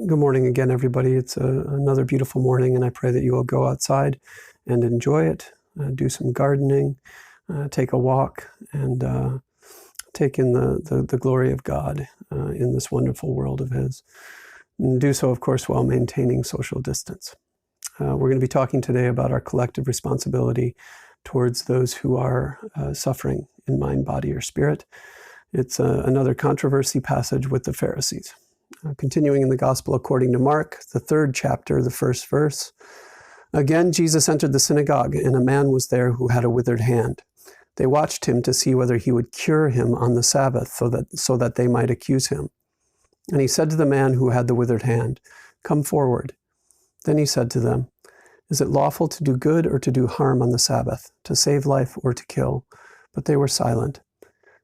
Good morning again, everybody. It's another beautiful morning, and I pray that you will go outside and enjoy it, do some gardening, take a walk, and take in the glory of God in this wonderful world of His. And do so, of course, while maintaining social distance. We're going to be talking today about our collective responsibility towards those who are suffering in mind, body, or spirit. It's another controversy passage with the Pharisees. Continuing in the Gospel according to Mark, the 3rd chapter, the 1st verse. Again, Jesus entered the synagogue, and a man was there who had a withered hand. They watched him to see whether he would cure him on the Sabbath, so that they might accuse him. And he said to the man who had the withered hand, "Come forward." Then he said to them, "Is it lawful to do good or to do harm on the Sabbath, to save life or to kill?" But they were silent.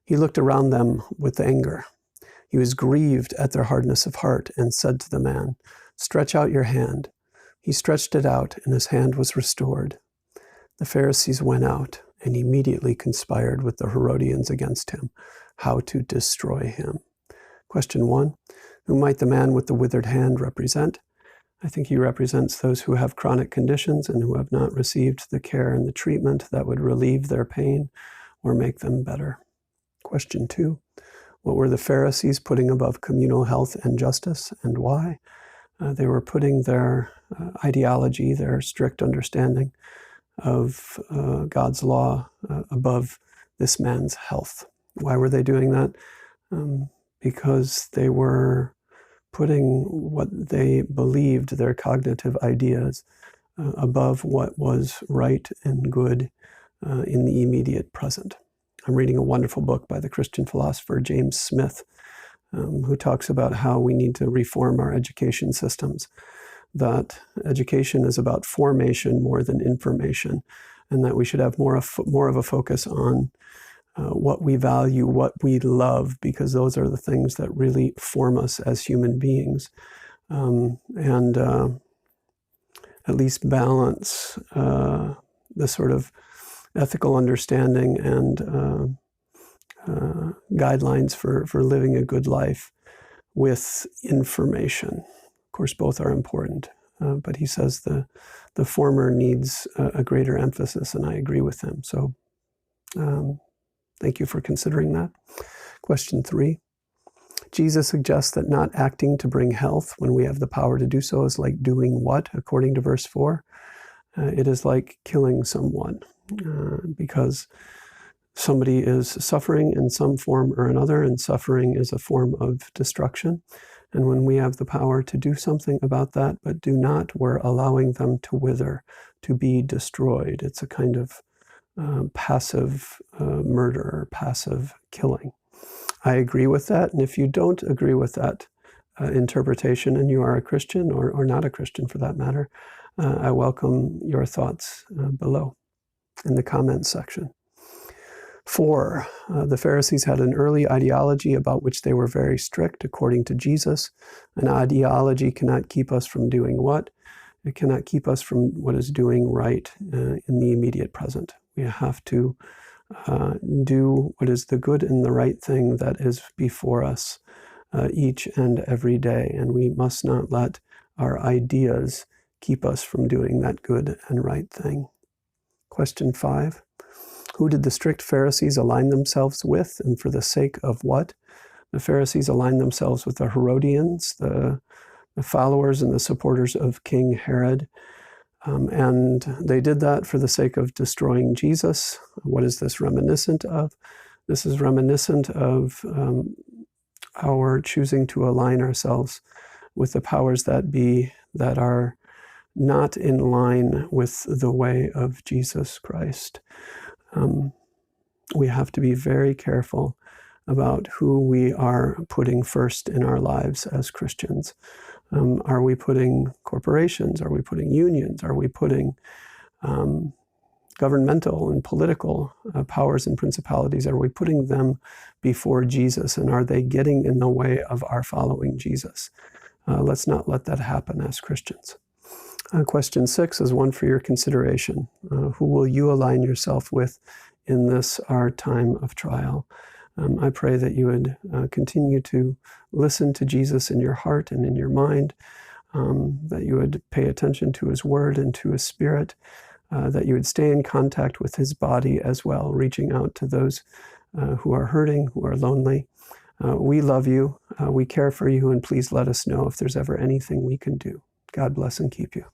He looked around them with anger. He was grieved at their hardness of heart and said to the man, "Stretch out your hand." He stretched it out, and his hand was restored. The Pharisees went out and immediately conspired with the Herodians against him, how to destroy him. Question 1, who might the man with the withered hand represent? I think he represents those who have chronic conditions and who have not received the care and the treatment that would relieve their pain or make them better. Question 2, what were the Pharisees putting above communal health and justice, and why? They were putting their ideology, their strict understanding of God's law above this man's health. Why were they doing that? Because they were putting what they believed, their cognitive ideas, above what was right and good in the immediate present. I'm reading a wonderful book by the Christian philosopher James Smith, who talks about how we need to reform our education systems, that education is about formation more than information, and that we should have more of a focus on what we value, what we love, because those are the things that really form us as human beings, and at least balance the sort of ethical understanding and guidelines for living a good life with information. Of course, both are important, but he says the former needs a greater emphasis, and I agree with him. So thank you for considering that. Question 3. Jesus suggests that not acting to bring health when we have the power to do so is like doing what, according to verse 4? It is like killing someone, because somebody is suffering in some form or another, and suffering is a form of destruction. And when we have the power to do something about that, but do not, we're allowing them to wither, to be destroyed. It's a kind of passive murder, passive killing. I agree with that, and if you don't agree with that interpretation, and you are a Christian or not a Christian for that matter, I welcome your thoughts below in the comments section. 4, the Pharisees had an early ideology about which they were very strict, according to Jesus. An ideology cannot keep us from doing what? It cannot keep us from what is doing right in the immediate present. We have to do what is the good and the right thing that is before us each and every day, and we must not let our ideas keep us from doing that good and right thing. Question 5. Who did the strict Pharisees align themselves with, and for the sake of what? The Pharisees aligned themselves with the Herodians, the followers and the supporters of King Herod, and they did that for the sake of destroying Jesus. What is this reminiscent of? This is reminiscent of our choosing to align ourselves with the powers that be that are not in line with the way of Jesus Christ. We have to be very careful about who we are putting first in our lives as Christians. Are we putting corporations? Are we putting unions? Are we putting governmental and political powers and principalities? Are we putting them before Jesus? And are they getting in the way of our following Jesus? Let's not let that happen as Christians. Question 6 is one for your consideration. Who will you align yourself with in this, our time of trial? I pray that you would continue to listen to Jesus in your heart and in your mind, that you would pay attention to his word and to his spirit, that you would stay in contact with his body as well, reaching out to those who are hurting, who are lonely. We love you, we care for you, and please let us know if there's ever anything we can do. God bless and keep you.